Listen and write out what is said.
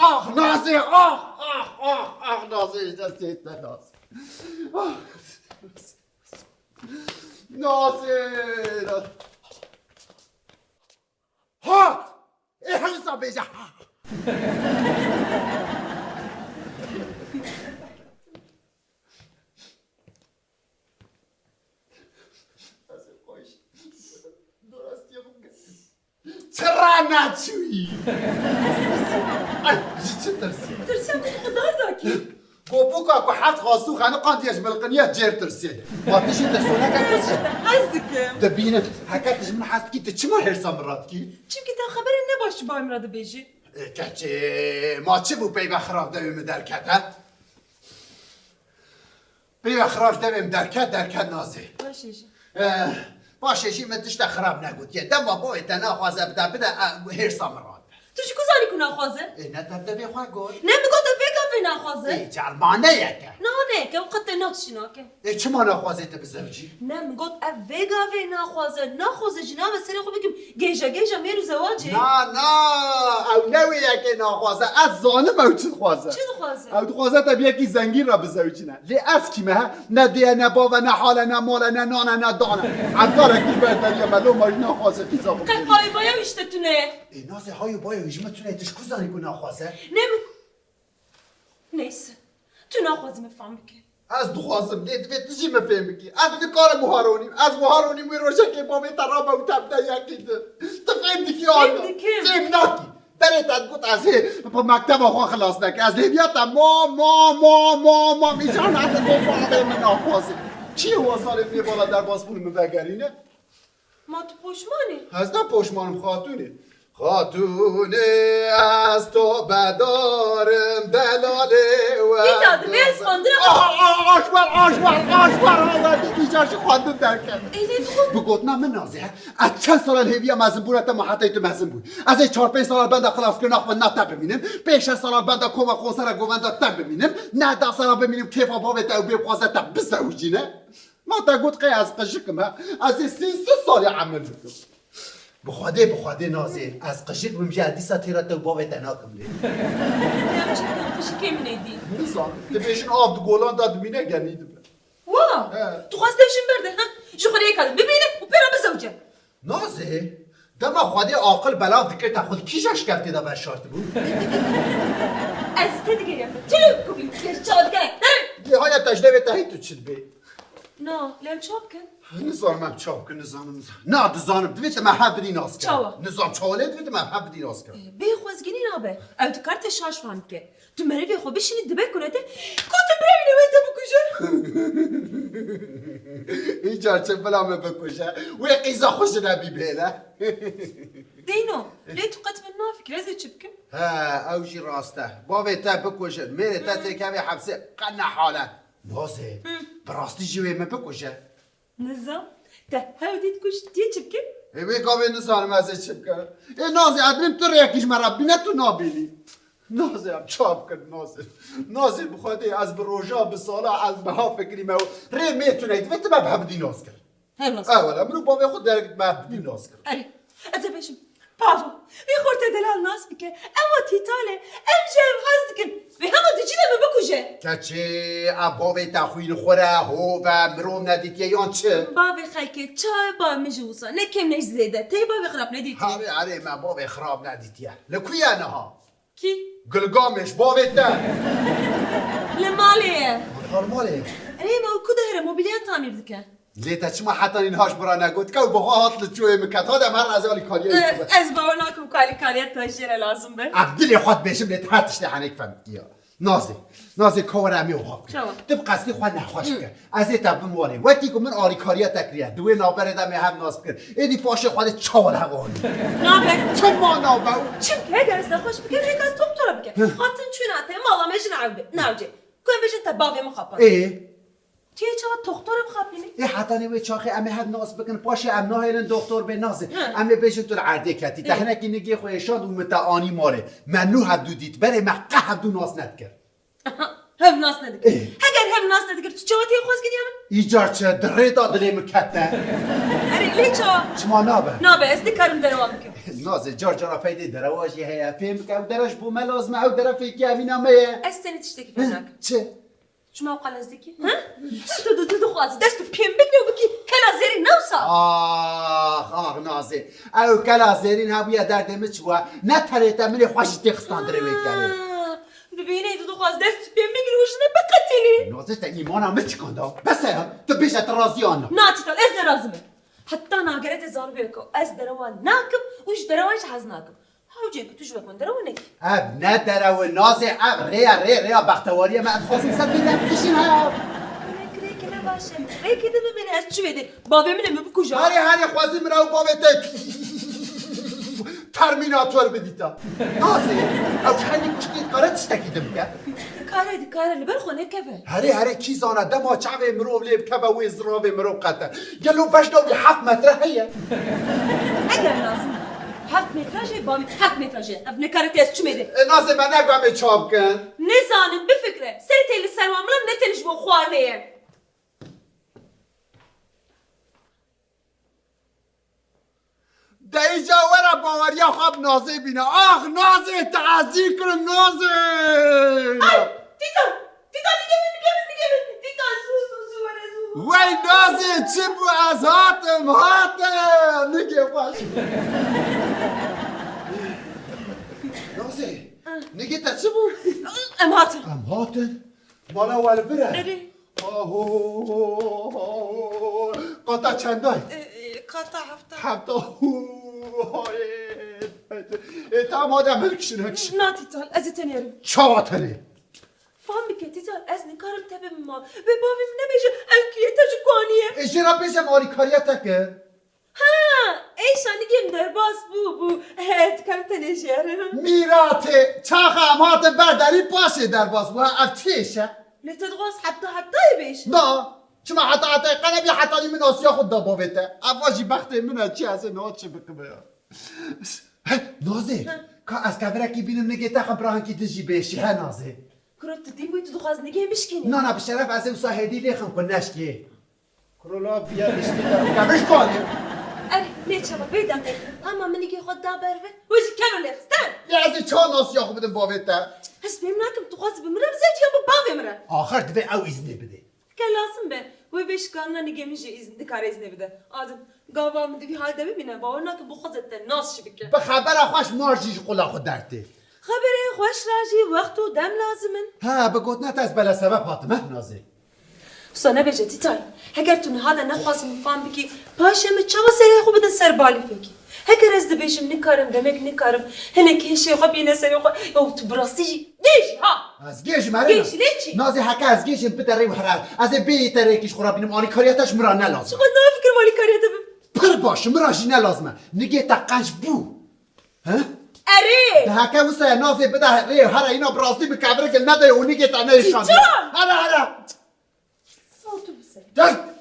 آخ نازی آخ نازی دستیت ناز نازی ها ای همسا بیجا چرا نچویی؟ چه ترسی؟ ترسیم خدار داکی گوپو که حد خواستو خانه قاندیش ملقنیه جر ترسی باتشی ترسونه که ترسی حزدکم دبینه حکتش من حست کی چما هرسا مراد کی؟ چیم که تا خبری نباشی با امراده بیجی کچه ما چه بو پی بخراب دویم درکت پی بخراب دویم درکت نازه باشه شی من تشت خراب نگود یه دم با اتنا خوازه بده هرسا مراد تو چی کزانی که نخوازه؟ نه تبدوی خواه گود نمیگو تا فکر نخوازه؟ ای چرمانه یکه نه که قطع نقشینا که ای چما نخوازه تبزرجی؟ نمیگو اوگاوی نخوازه جنا به سری خوب بگیم گیجا میرو زواجه نه او نوی یکی نخوازه از زانم او چه خوازه چه خوازه؟ او خوازه تب یکی زنگیر را بزوجی نه لی از کیمه نه دیه نه باوه نه حاله نه ماله نه نانه نه دانه عطاره کی بهتر یه ملو ماری نخوازه پیزا بکنی قای بایا ایشتتونه ای نازه های بایو هجمتونه تش کزانی که نخوازه نیست تو نخوازی مفهم بکن از دخوازم دید وی تجی مفهم بکی از نکار مهارونیم از مهارونیم وی روشه که با وی ترابه و تبده یکی ده تفهم دیکی آنو فهم ناکی برایت گفت از با مکتب آخوا خلاص نکه از لیبیات ما میجان حتی با به من نخوازه چی هوا سال می بالا در باسپون مبگرینه؟ ما تو پشمانی از نه پشمانم خاتونه از تو بدارم دلاله و دیداد بیس خونده آشبار دیجاش خواندم در کرد بگوت نه من نازه از چند سال هیوی هم از بورت ما حتی تو مزن بود از این 4-5 سال بنده خلاص کنه نخواه نه تب ببینم 5-6 سال بنده کم خونسر گوونده تب ببینم نه 10 سال ببینیم کیف باوت او بخوازه تب بزوجی نه ما تا گوت قی از قشکم از این 3 سال عمل بکم بخواده نازه از قشق بمشي حدیثا تیرا تو باوی تناکم لی قشکی منیدی نظام تبیشن آب دو گولان داد مینه گنید وا تو خواستشون برده ها شو خود یکاد ببینه و پیرا بزوجه نازه دما خواده عاقل بلاو دکر تا خود کی جاش کرده دا بر شارت بود از تدگیریم چلو کبی چاد کنه نهایت تجدوی تایی تو چید بی نه لیم چاب کن نظامم چاپ کن نظامم نه دزانم دویت من حب بدی ناز کرد چاوا نظام چاوله دویت من حب بدی ناز کرد بی خوزگینی نابه او تو کارت شاش فهم که تو مروی خو بشینی دبه کنه ته کت برمی نویده بکشه این چارچه بلامه بکشه و قیزا خوش نبی بیله دینو لی تو قطب نافک رزی چی بکن ها اوجی راسته باوی تا بکشه میره تا تکوی حبسه قنه حاله نازه براستی جوی من بکشه نظام تا هودید کش دیه چی بکن اوی کاوی نزانم از چه بکن ای نازه ادمیم تو ریکیش مرا بینه تو نابینی نازه هم چاپ کن نازه بخواده از بروژا بسالا از بها فکریم او ری میتونه وقت ما بحبدی ناز کرد اولا منو باوی خود درگت بحبدی ناز کرد اره ازه بشم بابا بی خورته دلال ناس بکه اما تیتاله ام جم هست کن بی همه دیجی نمه بکشه کچه باوی تخوین خوره هو و مروم ندیدیه یان چه بابی خیلی چای با میجوسا نکم نیز زیده تی بابی خراب ندیدی اره من باوی خراب ندیدیه لکوی انها کی؟ گلگامش باوی تا لمالیه هرماله اره ما کده هره موبیلیان تعمیر دکن لیتا چما حتی اینهاش برا نگود که بها هات لچوی مکت هادم هر از اولی کاریه از باور نکم کالی کاریت تاشیره لازم به عبدلی خود بشم لیت هاتش لحنک فهمت گیا نازه کارمی و هاک تب قصدی خود نخواش بکن از این تب مواره وقتی که من آری کاریه تکریه دوی نابره دمی هم ناز بکن ایدی پاشه خود چال هوانی نابه چه ما نابه چیم که اگر از نخواش بکن یک از دکتره بکن خاطن چونه مالا مجن نوجه کن بشن تباوی مخابن تیه چه دکتر بخابینی؟ ای حتی نیوی چاخی امی هر ناز بکن پاشه ام نهایلن دکتر به نازه امی بشن تو العرده کتی تهنکی نگی خویشان و متعانی ماره منو هدو دیت بره مقه هدو ناز ندکر هم ناز ندکر اگر هم ناز ندکر تو چه تیه خوز گیدی همه؟ ایجار چه دره دادلی مکته اره لی چه؟ چما نابه؟ نابه از دی کارم دنوام بکن نازه جار جارا فایده درواجی هیا فهم که او درش بو ملازمه او درف که امینا میه از سنی تشتکی فنک چه؟ شما او قلزدکی؟ ها؟ تو خواهد دستو پیم بگنی و بکی کلا زیری نوسا آخ نازه او کلا زیرین هاویه دردمه چوا نه تریتا منی خوشی تخستان داره بکنه ببینی تو خواهد دستو پیم بگنی وشنه بقتلی نازه تا ایمان همه چکن دا بس تو بیشت رازی آنه نه تیتال از نرازمه حتی ناگرت زار بیکو از دروان ناکم وش دروانش حز ناکم هاوجه که توش بکن درو نکی اب نه درو نازه اب ریا بختواری من اتخواصی سر بیدم کشین ها ریک نباشه ریک ده ببینی از چی بده بابه منه ببی کجا هری خوازی من او باوته ترمیناتور بدیتا نازه او خیلی کشکید قرار تشتکیدم که کاره لبر خونه کفه هری کی زانه دما چاوه مرو لیب که و ازراب مرو قطع گلو بشنو بی 7 متره هیه اگر لازم 7 متراژه با 7 متراژه اف نکارتی از چی میده نازه من نگوه چاب کن نزانم بفکره سری تیل سرواملم نتنش با خوانه در اینجا ورا باوریا خواب نازه بینه آخ نازه تعذیر کنم نازه تیتا میگه تیتا سو وای نازه چی بو از هاتم نگه باش نازه نگه تا چی بو ام هاتم مالا اول بره اره قطع چندای کاتا هفته تا آدم بلکشن هکش نه تیتال از تنیارم چاواتنه فهم بکه تیتال از نکارم تبه ما به بابیم نمیشه انکیه تاج کنیه اجرا پیش ماری کاریتا که ها ایشانی گیم در باز بو هت کار تنیجره میراته چاخه امات برداری پاشه در باز بو افتیشه لتدغاس حتی بیش نه شما حتی قلبی حتی من آسیا خود داباویته افاجی بخت منه چی از نوات چه بکنه نازه که از کبرکی بینم نگه تا خبران کی تجی بیشی ها نازه کرات دیوی تو دخواست نگه بشکنی نه به شرف از او ساهدی لیخم کن نشکی کرولا بیا بشکی در کبش کنیم اره نیچه با بیدم اما منی که خود دا بروه ویجی کنو لیخستن یا از چان آسیا خود بدم باویته هست بیم نکم تو خواست بمرم زیجی هم با بمرم آخر دوی او ایزنی بده که لازم به وی بیش کاننا نگه میشه دکار ایزنی بده آدم گاوام دوی حال ببینه باور نکم بو خودت ناس شی بکه به خبر خوش مارجیش قلا خود درته خبره خوش راجی وقت و دم لازمن ها بگوت نت از بلا سبب حاتمه نازه سانه بجه تیتای هگر تو نهاده نخواست مفهم بکی پاشم چه سری خوب بدن سر بالی فکی هگر از دبیشم نکارم دمک نکارم هنه کهشه خواه بینه سری خواه یا تو براستی دیش ها از گیش مریم گیش لیچی نازی حکا از گیش پتر ریو حرار از بی ترکیش خورا بینم آنی کاریتش مرا نلازم چقدر نافکر مالی کاریتا پر باش مراشی نلازمه نگه تقنش بو ها اره ده حکا وسا نازی بده ریو حرا اینا براستی بکبره که نده اونی که تا نشانده جان حرا صوتو بسه جان